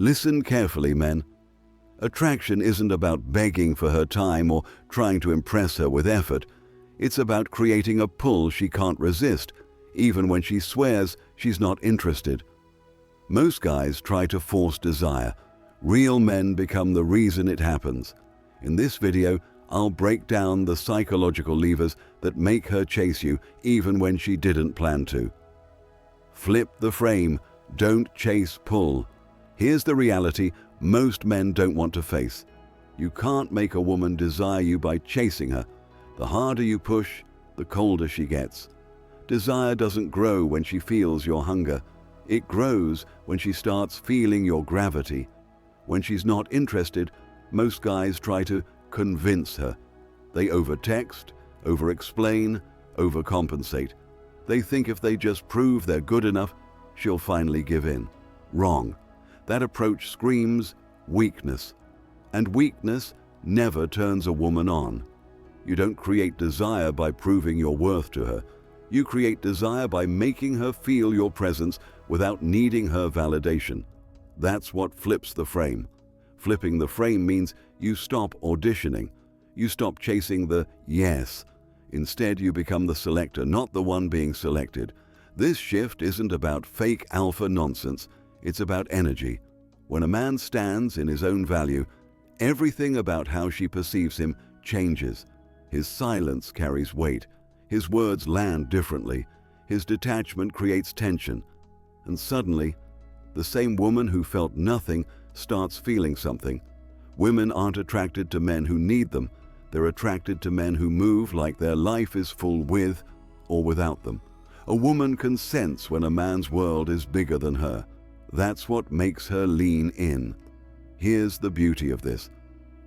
Listen carefully, men. Attraction isn't about begging for her time or trying to impress her with effort. It's about creating a pull she can't resist, even when she swears she's not interested. Most guys try to force desire. Real men become the reason it happens. In this video, I'll break down the psychological levers that make her chase you even when she didn't plan to. Flip the frame. Don't chase pull. Here's the reality most men don't want to face. You can't make a woman desire you by chasing her. The harder you push, the colder she gets. Desire doesn't grow when she feels your hunger. It grows when she starts feeling your gravity. When she's not interested, most guys try to convince her. They overtext, overexplain, overcompensate. They think if they just prove they're good enough, she'll finally give in. Wrong. That approach screams weakness. And weakness never turns a woman on. You don't create desire by proving your worth to her. You create desire by making her feel your presence without needing her validation. That's what flips the frame. Flipping the frame means you stop auditioning. You stop chasing the yes. Instead, you become the selector, not the one being selected. This shift isn't about fake alpha nonsense. It's about energy. When a man stands in his own value, everything about how she perceives him changes. His silence carries weight. His words land differently. His detachment creates tension. And suddenly, the same woman who felt nothing starts feeling something. Women aren't attracted to men who need them. They're attracted to men who move like their life is full with or without them. A woman can sense when a man's world is bigger than her. That's what makes her lean in. Here's the beauty of this.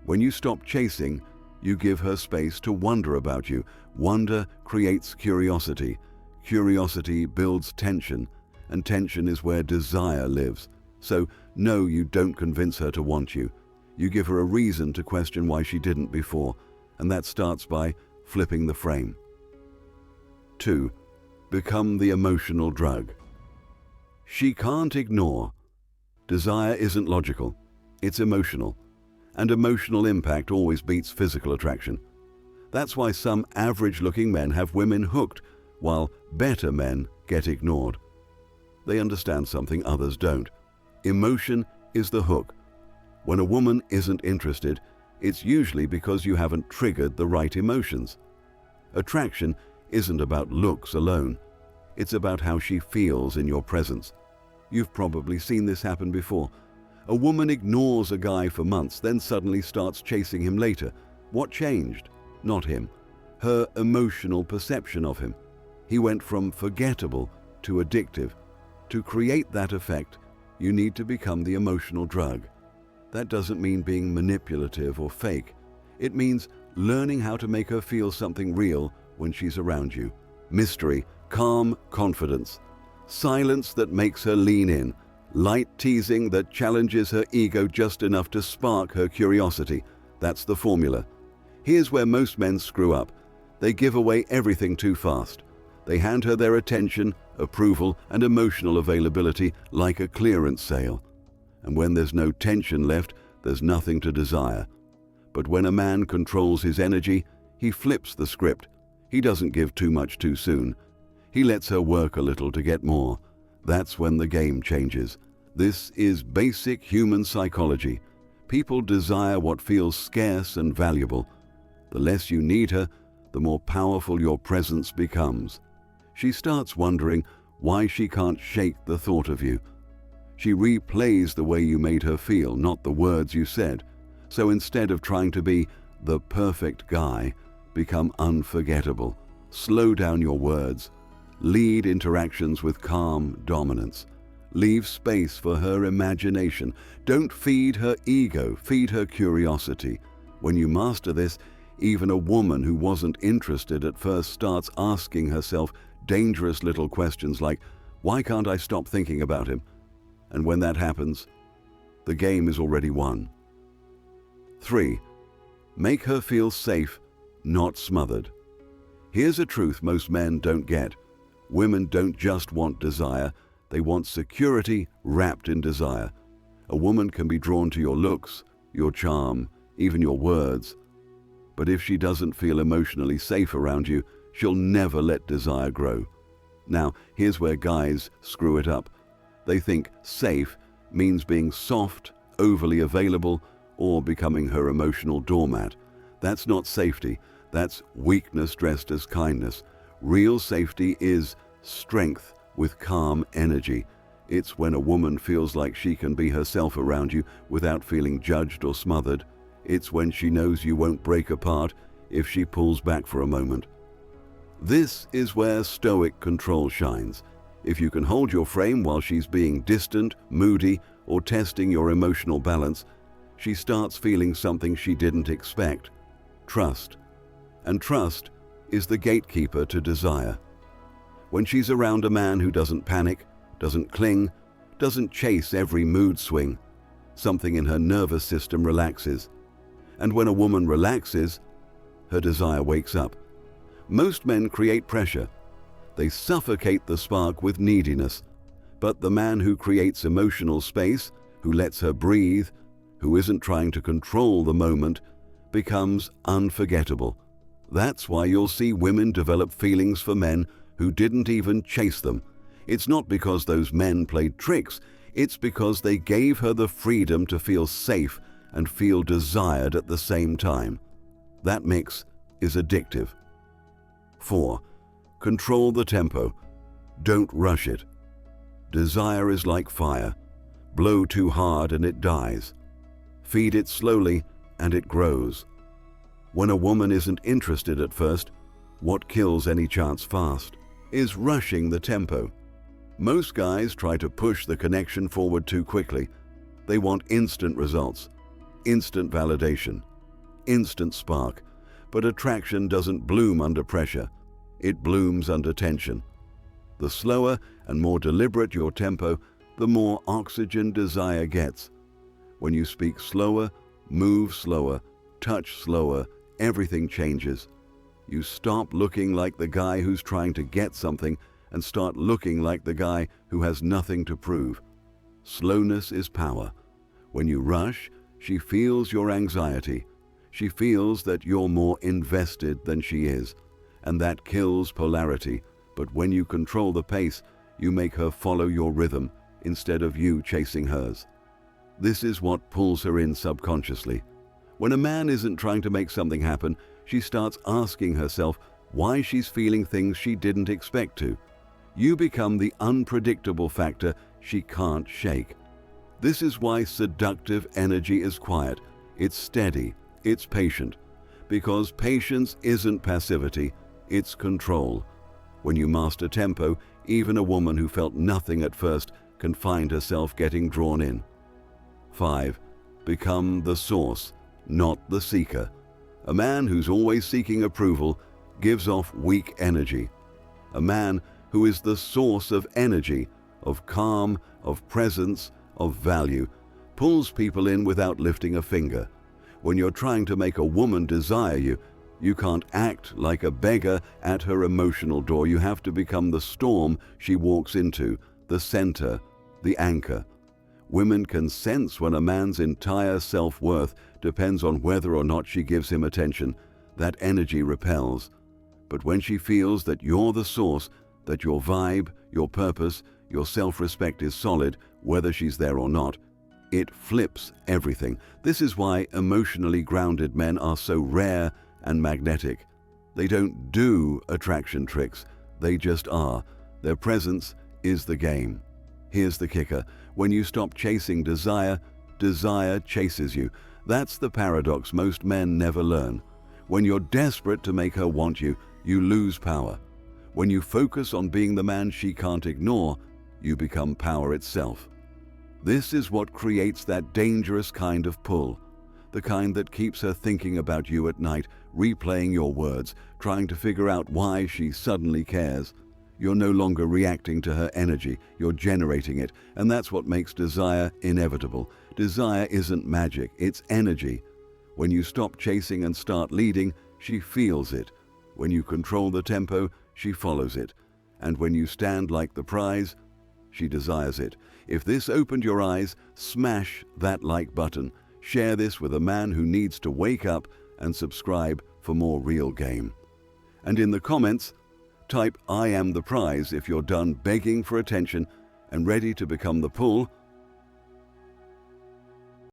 When you stop chasing, you give her space to wonder about you. Wonder creates curiosity. Curiosity builds tension, and tension is where desire lives. So, no, you don't convince her to want you. You give her a reason to question why she didn't before, and that starts by flipping the frame. 2. Become the emotional drug. She can't ignore. Desire isn't logical, it's emotional. And emotional impact always beats physical attraction. That's why some average-looking men have women hooked, while better men get ignored. They understand something others don't. Emotion is the hook. When a woman isn't interested, it's usually because you haven't triggered the right emotions. Attraction isn't about looks alone. It's about how she feels in your presence. You've probably seen this happen before. A woman ignores a guy for months, then suddenly starts chasing him later. What changed? Not him. Her emotional perception of him. He went from forgettable to addictive. To create that effect, you need to become the emotional drug. That doesn't mean being manipulative or fake. It means learning how to make her feel something real when she's around you. Mystery, calm confidence. Silence that makes her lean in. Light teasing that challenges her ego just enough to spark her curiosity. That's the formula. Here's where most men screw up. They give away everything too fast. They hand her their attention, approval, and emotional availability like a clearance sale. And when there's no tension left, there's nothing to desire. But when a man controls his energy, he flips the script. He doesn't give too much too soon. He lets her work a little to get more. That's when the game changes. This is basic human psychology. People desire what feels scarce and valuable. The less you need her, the more powerful your presence becomes. She starts wondering why she can't shake the thought of you. She replays the way you made her feel, not the words you said. So instead of trying to be the perfect guy, become unforgettable. Slow down your words. Lead interactions with calm dominance. Leave space for her imagination. Don't feed her ego, feed her curiosity. When you master this, even a woman who wasn't interested at first starts asking herself dangerous little questions like, why can't I stop thinking about him? And when that happens, the game is already won. 3. Make her feel safe, not smothered. Here's a truth most men don't get. Women don't just want desire, they want security wrapped in desire. A woman can be drawn to your looks, your charm, even your words. But if she doesn't feel emotionally safe around you, she'll never let desire grow. Now, here's where guys screw it up. They think safe means being soft, overly available, or becoming her emotional doormat. That's not safety. That's weakness dressed as kindness. Real safety is strength with calm energy. It's when a woman feels like she can be herself around you without feeling judged or smothered. It's when she knows you won't break apart if she pulls back for a moment. This is where Stoic control shines. If you can hold your frame while she's being distant, moody, or testing your emotional balance, she starts feeling something she didn't expect: trust. And trust is the gatekeeper to desire. When she's around a man who doesn't panic, doesn't cling, doesn't chase every mood swing, something in her nervous system relaxes. And when a woman relaxes, her desire wakes up. Most men create pressure. They suffocate the spark with neediness. But the man who creates emotional space, who lets her breathe, who isn't trying to control the moment, becomes unforgettable. That's why you'll see women develop feelings for men who didn't even chase them. It's not because those men played tricks, it's because they gave her the freedom to feel safe and feel desired at the same time. That mix is addictive. 4. Control the tempo. Don't rush it. Desire is like fire. Blow too hard and it dies. Feed it slowly and it grows. When a woman isn't interested at first, what kills any chance fast is rushing the tempo. Most guys try to push the connection forward too quickly. They want instant results, instant validation, instant spark. But attraction doesn't bloom under pressure. It blooms under tension. The slower and more deliberate your tempo, the more oxygen desire gets. When you speak slower, move slower, touch slower, everything changes. You stop looking like the guy who's trying to get something and start looking like the guy who has nothing to prove. Slowness is power. When you rush, she feels your anxiety. She feels that you're more invested than she is, and that kills polarity. But when you control the pace, you make her follow your rhythm instead of you chasing hers. This is what pulls her in subconsciously. When a man isn't trying to make something happen, she starts asking herself why she's feeling things she didn't expect to. You become the unpredictable factor she can't shake. This is why seductive energy is quiet. It's steady. It's patient. Because patience isn't passivity, it's control. When you master tempo, even a woman who felt nothing at first can find herself getting drawn in. 5. Become the source, not the seeker. A man who's always seeking approval gives off weak energy. A man who is the source of energy, of calm, of presence, of value, pulls people in without lifting a finger. When you're trying to make a woman desire you, you can't act like a beggar at her emotional door. You have to become the storm she walks into, the center, the anchor. Women can sense when a man's entire self-worth depends on whether or not she gives him attention. That energy repels. But when she feels that you're the source, that your vibe, your purpose, your self-respect is solid, whether she's there or not, it flips everything. This is why emotionally grounded men are so rare and magnetic. They don't do attraction tricks, they just are. Their presence is the game. Here's the kicker. When you stop chasing desire, desire chases you. That's the paradox most men never learn. When you're desperate to make her want you, you lose power. When you focus on being the man she can't ignore, you become power itself. This is what creates that dangerous kind of pull, the kind that keeps her thinking about you at night, replaying your words, trying to figure out why she suddenly cares. You're no longer reacting to her energy, you're generating it, and that's what makes desire inevitable. Desire isn't magic, it's energy. When you stop chasing and start leading, she feels it. When you control the tempo, she follows it. And when you stand like the prize, she desires it. If this opened your eyes, smash that like button. Share this with a man who needs to wake up, and subscribe for more real game. And in the comments, type "I am the prize" if you're done begging for attention and ready to become the pull